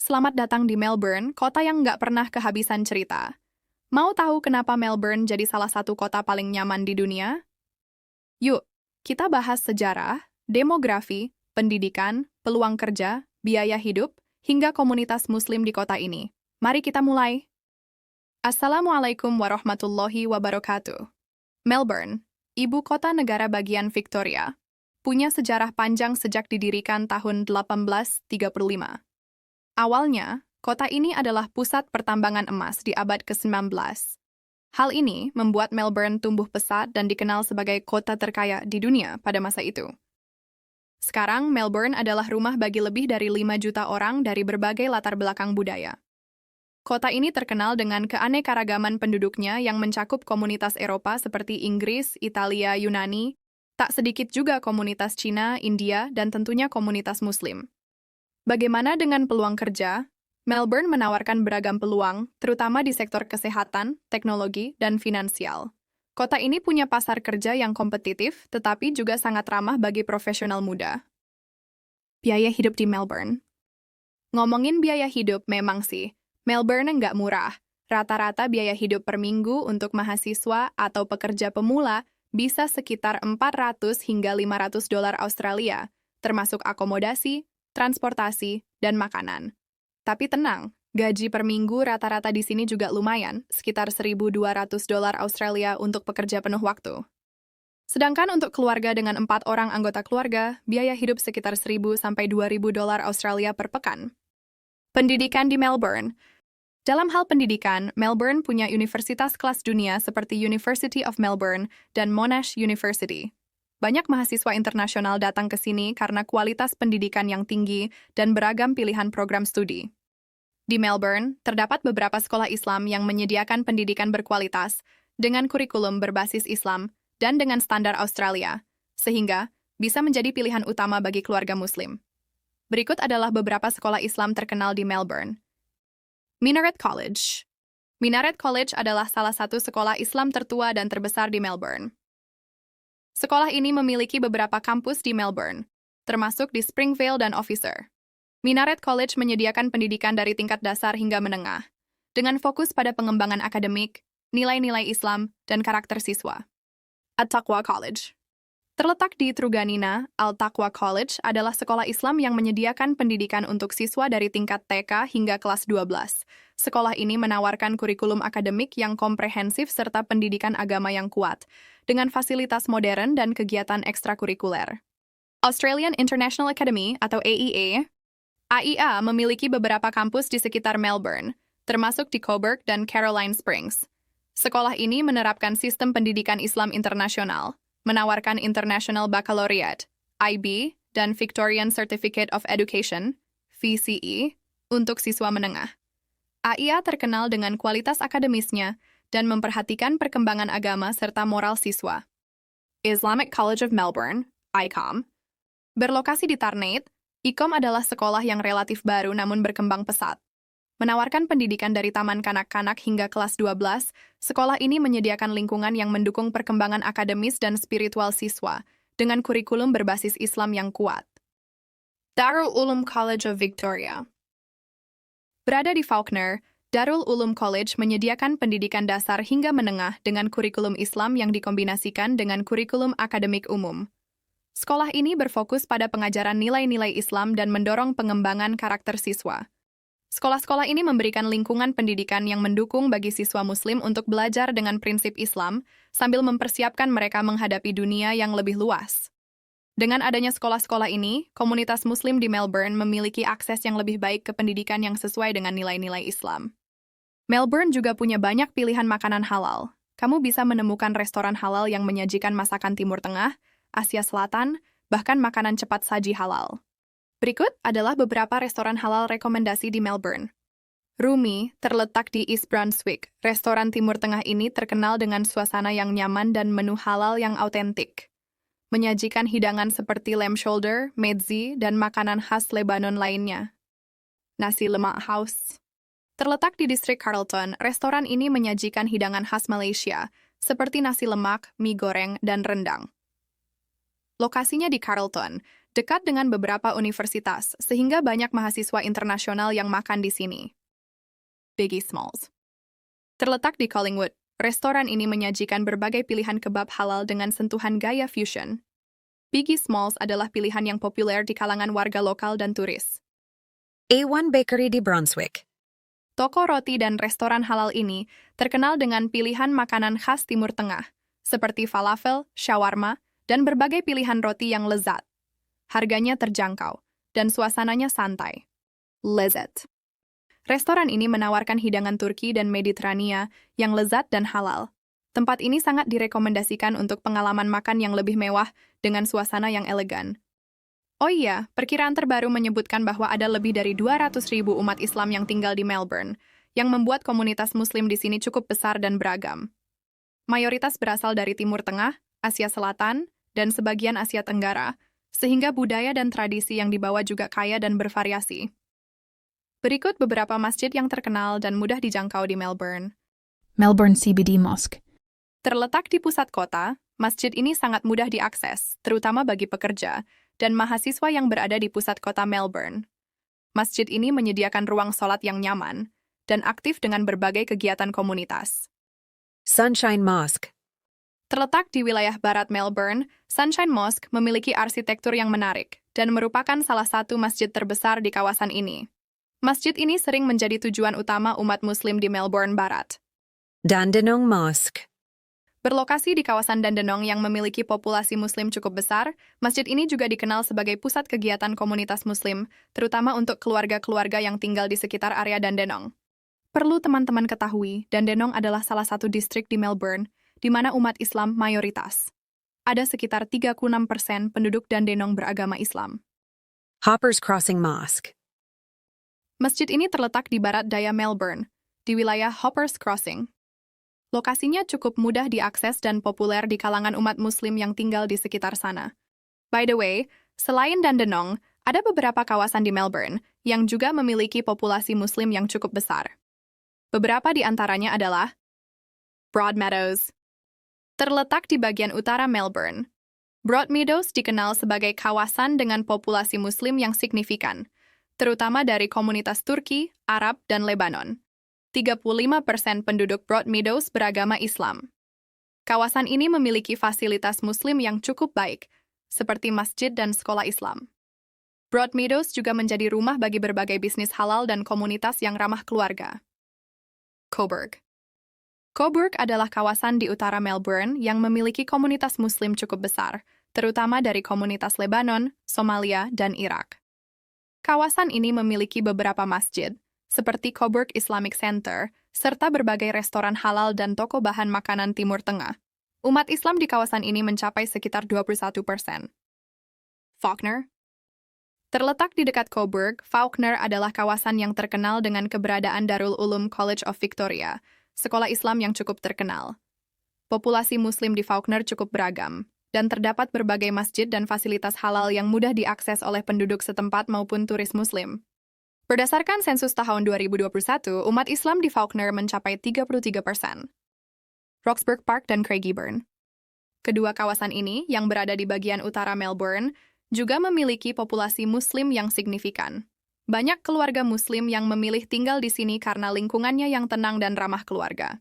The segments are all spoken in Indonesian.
Selamat datang di Melbourne, kota yang nggak pernah kehabisan cerita. Mau tahu kenapa Melbourne jadi salah satu kota paling nyaman di dunia? Yuk, kita bahas sejarah, demografi, pendidikan, peluang kerja, biaya hidup, hingga komunitas muslim di kota ini. Mari kita mulai. Assalamualaikum warahmatullahi wabarakatuh. Melbourne, ibu kota negara bagian Victoria, punya sejarah panjang sejak didirikan tahun 1835. Awalnya, kota ini adalah pusat pertambangan emas di abad ke-19. Hal ini membuat Melbourne tumbuh pesat dan dikenal sebagai kota terkaya di dunia pada masa itu. Sekarang, Melbourne adalah rumah bagi lebih dari 5 juta orang dari berbagai latar belakang budaya. Kota ini terkenal dengan keanekaragaman penduduknya yang mencakup komunitas Eropa seperti Inggris, Italia, Yunani, tak sedikit juga komunitas Cina, India, dan tentunya komunitas Muslim. Bagaimana dengan peluang kerja? Melbourne menawarkan beragam peluang, terutama di sektor kesehatan, teknologi, dan finansial. Kota ini punya pasar kerja yang kompetitif, tetapi juga sangat ramah bagi profesional muda. Biaya hidup di Melbourne. Ngomongin biaya hidup, memang sih, Melbourne nggak murah. Rata-rata biaya hidup per minggu untuk mahasiswa atau pekerja pemula bisa sekitar 400 hingga 500 dolar Australia, termasuk akomodasi, transportasi, dan makanan. Tapi tenang, gaji per minggu rata-rata di sini juga lumayan, sekitar 1.200 dolar Australia untuk pekerja penuh waktu. Sedangkan untuk keluarga dengan 4 orang anggota keluarga, biaya hidup sekitar 1.000 sampai 2.000 dolar Australia per pekan. Pendidikan di Melbourne. Dalam hal pendidikan, Melbourne punya universitas kelas dunia seperti University of Melbourne dan Monash University. Banyak mahasiswa internasional datang ke sini karena kualitas pendidikan yang tinggi dan beragam pilihan program studi. Di Melbourne, terdapat beberapa sekolah Islam yang menyediakan pendidikan berkualitas dengan kurikulum berbasis Islam dan dengan standar Australia, sehingga bisa menjadi pilihan utama bagi keluarga Muslim. Berikut adalah beberapa sekolah Islam terkenal di Melbourne. Minaret College. Minaret College adalah salah satu sekolah Islam tertua dan terbesar di Melbourne. Sekolah ini memiliki beberapa kampus di Melbourne, termasuk di Springvale dan Officer. Minaret College menyediakan pendidikan dari tingkat dasar hingga menengah, dengan fokus pada pengembangan akademik, nilai-nilai Islam, dan karakter siswa. At-Taqwa College. Terletak di Truganina, Al-Taqwa College adalah sekolah Islam yang menyediakan pendidikan untuk siswa dari tingkat TK hingga kelas 12. Sekolah ini menawarkan kurikulum akademik yang komprehensif serta pendidikan agama yang kuat, dengan fasilitas modern dan kegiatan ekstrakurikuler. Australian International Academy atau AIA. AIA memiliki beberapa kampus di sekitar Melbourne, termasuk di Coburg dan Caroline Springs. Sekolah ini menerapkan sistem pendidikan Islam internasional, menawarkan International Baccalaureate, IB, dan Victorian Certificate of Education, VCE, untuk siswa menengah. AIA terkenal dengan kualitas akademisnya dan memperhatikan perkembangan agama serta moral siswa. Islamic College of Melbourne, ICOM. Berlokasi di Ternate, ICOM adalah sekolah yang relatif baru namun berkembang pesat. Menawarkan pendidikan dari taman kanak-kanak hingga kelas 12, sekolah ini menyediakan lingkungan yang mendukung perkembangan akademis dan spiritual siswa, dengan kurikulum berbasis Islam yang kuat. Darul Uloom College of Victoria. Berada di Fawkner, Darul Uloom College menyediakan pendidikan dasar hingga menengah dengan kurikulum Islam yang dikombinasikan dengan kurikulum akademik umum. Sekolah ini berfokus pada pengajaran nilai-nilai Islam dan mendorong pengembangan karakter siswa. Sekolah-sekolah ini memberikan lingkungan pendidikan yang mendukung bagi siswa Muslim untuk belajar dengan prinsip Islam, sambil mempersiapkan mereka menghadapi dunia yang lebih luas. Dengan adanya sekolah-sekolah ini, komunitas Muslim di Melbourne memiliki akses yang lebih baik ke pendidikan yang sesuai dengan nilai-nilai Islam. Melbourne juga punya banyak pilihan makanan halal. Kamu bisa menemukan restoran halal yang menyajikan masakan Timur Tengah, Asia Selatan, bahkan makanan cepat saji halal. Berikut adalah beberapa restoran halal rekomendasi di Melbourne. Rumi, terletak di East Brunswick. Restoran Timur Tengah ini terkenal dengan suasana yang nyaman dan menu halal yang autentik. Menyajikan hidangan seperti lamb shoulder, medzi, dan makanan khas Lebanon lainnya. Nasi Lemak House. Terletak di distrik Carlton, restoran ini menyajikan hidangan khas Malaysia, seperti nasi lemak, mie goreng, dan rendang. Lokasinya di Carlton, Dekat dengan beberapa universitas, sehingga banyak mahasiswa internasional yang makan di sini. Biggie Smalls. Terletak di Collingwood, restoran ini menyajikan berbagai pilihan kebab halal dengan sentuhan gaya fusion. Biggie Smalls adalah pilihan yang populer di kalangan warga lokal dan turis. A1 Bakery di Brunswick. Toko roti dan restoran halal ini terkenal dengan pilihan makanan khas Timur Tengah, seperti falafel, shawarma, dan berbagai pilihan roti yang lezat. Harganya terjangkau, dan suasananya santai. Lezat. Restoran ini menawarkan hidangan Turki dan Mediterania yang lezat dan halal. Tempat ini sangat direkomendasikan untuk pengalaman makan yang lebih mewah dengan suasana yang elegan. Oh iya, perkiraan terbaru menyebutkan bahwa ada lebih dari 200.000 umat Islam yang tinggal di Melbourne, yang membuat komunitas Muslim di sini cukup besar dan beragam. Mayoritas berasal dari Timur Tengah, Asia Selatan, dan sebagian Asia Tenggara, sehingga budaya dan tradisi yang dibawa juga kaya dan bervariasi. Berikut beberapa masjid yang terkenal dan mudah dijangkau di Melbourne. Melbourne CBD Mosque. Terletak di pusat kota, masjid ini sangat mudah diakses, terutama bagi pekerja dan mahasiswa yang berada di pusat kota Melbourne. Masjid ini menyediakan ruang sholat yang nyaman dan aktif dengan berbagai kegiatan komunitas. Sunshine Mosque. Terletak di wilayah barat Melbourne, Sunshine Mosque memiliki arsitektur yang menarik dan merupakan salah satu masjid terbesar di kawasan ini. Masjid ini sering menjadi tujuan utama umat Muslim di Melbourne Barat. Dandenong Mosque. Berlokasi di kawasan Dandenong yang memiliki populasi Muslim cukup besar, masjid ini juga dikenal sebagai pusat kegiatan komunitas Muslim, terutama untuk keluarga-keluarga yang tinggal di sekitar area Dandenong. Perlu teman-teman ketahui, Dandenong adalah salah satu distrik di Melbourne, di mana umat Islam mayoritas. Ada sekitar 36% penduduk Dandenong beragama Islam. Hoppers Crossing Mosque. Masjid ini terletak di barat daya Melbourne, di wilayah Hoppers Crossing. Lokasinya cukup mudah diakses dan populer di kalangan umat Muslim yang tinggal di sekitar sana. By the way, selain Dandenong, ada beberapa kawasan di Melbourne yang juga memiliki populasi Muslim yang cukup besar. Beberapa di antaranya adalah Broadmeadows. Terletak di bagian utara Melbourne, Broadmeadows dikenal sebagai kawasan dengan populasi Muslim yang signifikan, terutama dari komunitas Turki, Arab, dan Lebanon. 35% penduduk Broadmeadows beragama Islam. Kawasan ini memiliki fasilitas Muslim yang cukup baik, seperti masjid dan sekolah Islam. Broadmeadows juga menjadi rumah bagi berbagai bisnis halal dan komunitas yang ramah keluarga. Coburg. Coburg adalah kawasan di utara Melbourne yang memiliki komunitas Muslim cukup besar, terutama dari komunitas Lebanon, Somalia, dan Irak. Kawasan ini memiliki beberapa masjid, seperti Coburg Islamic Center, serta berbagai restoran halal dan toko bahan makanan Timur Tengah. Umat Islam di kawasan ini mencapai sekitar 21%. Faulkner. Terletak di dekat Coburg, Faulkner adalah kawasan yang terkenal dengan keberadaan Darul Ulum College of Victoria, sekolah Islam yang cukup terkenal. Populasi Muslim di Faulkner cukup beragam, dan terdapat berbagai masjid dan fasilitas halal yang mudah diakses oleh penduduk setempat maupun turis Muslim. Berdasarkan sensus tahun 2021, umat Islam di Faulkner mencapai 33%. Roxburgh Park dan Craigieburn. Kedua kawasan ini, yang berada di bagian utara Melbourne, juga memiliki populasi Muslim yang signifikan. Banyak keluarga Muslim yang memilih tinggal di sini karena lingkungannya yang tenang dan ramah keluarga.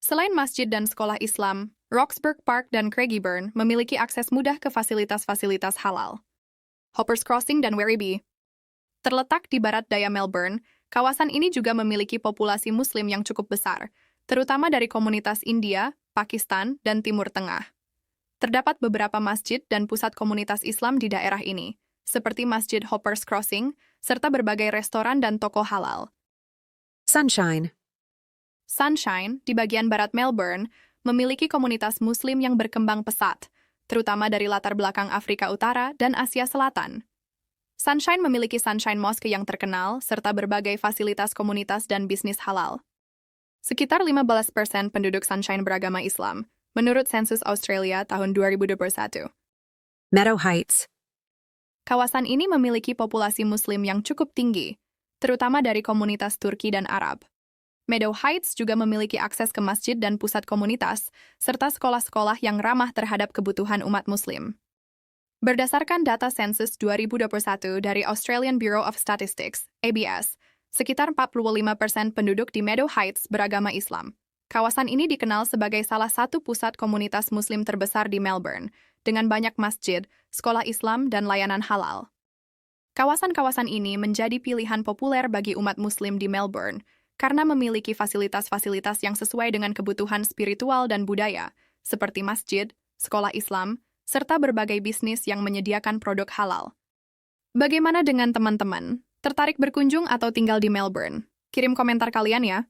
Selain masjid dan sekolah Islam, Roxburgh Park dan Craigieburn memiliki akses mudah ke fasilitas-fasilitas halal. Hoppers Crossing dan Werribee. Terletak di barat daya Melbourne, kawasan ini juga memiliki populasi Muslim yang cukup besar, terutama dari komunitas India, Pakistan, dan Timur Tengah. Terdapat beberapa masjid dan pusat komunitas Islam di daerah ini, seperti Masjid Hoppers Crossing, serta berbagai restoran dan toko halal. Sunshine. Sunshine, di bagian barat Melbourne, memiliki komunitas Muslim yang berkembang pesat, terutama dari latar belakang Afrika Utara dan Asia Selatan. Sunshine memiliki Sunshine Mosque yang terkenal, serta berbagai fasilitas komunitas dan bisnis halal. Sekitar 15% penduduk Sunshine beragama Islam, menurut sensus Australia tahun 2021. Meadow Heights. Kawasan ini memiliki populasi Muslim yang cukup tinggi, terutama dari komunitas Turki dan Arab. Meadow Heights juga memiliki akses ke masjid dan pusat komunitas, serta sekolah-sekolah yang ramah terhadap kebutuhan umat Muslim. Berdasarkan data sensus 2021 dari Australian Bureau of Statistics, ABS, sekitar 45% penduduk di Meadow Heights beragama Islam. Kawasan ini dikenal sebagai salah satu pusat komunitas Muslim terbesar di Melbourne, dengan banyak masjid, sekolah Islam, dan layanan halal. Kawasan-kawasan ini menjadi pilihan populer bagi umat Muslim di Melbourne karena memiliki fasilitas-fasilitas yang sesuai dengan kebutuhan spiritual dan budaya, seperti masjid, sekolah Islam, serta berbagai bisnis yang menyediakan produk halal. Bagaimana dengan teman-teman? Tertarik berkunjung atau tinggal di Melbourne? Kirim komentar kalian ya.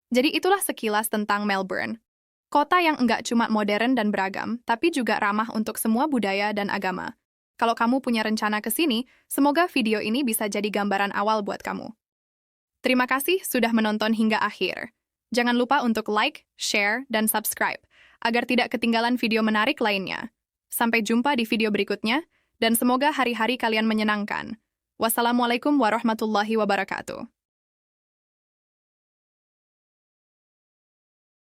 Jadi itulah sekilas tentang Melbourne. Kota yang enggak cuma modern dan beragam, tapi juga ramah untuk semua budaya dan agama. Kalau kamu punya rencana ke sini, semoga video ini bisa jadi gambaran awal buat kamu. Terima kasih sudah menonton hingga akhir. Jangan lupa untuk like, share, dan subscribe, agar tidak ketinggalan video menarik lainnya. Sampai jumpa di video berikutnya, dan semoga hari-hari kalian menyenangkan. Wassalamualaikum warahmatullahi wabarakatuh.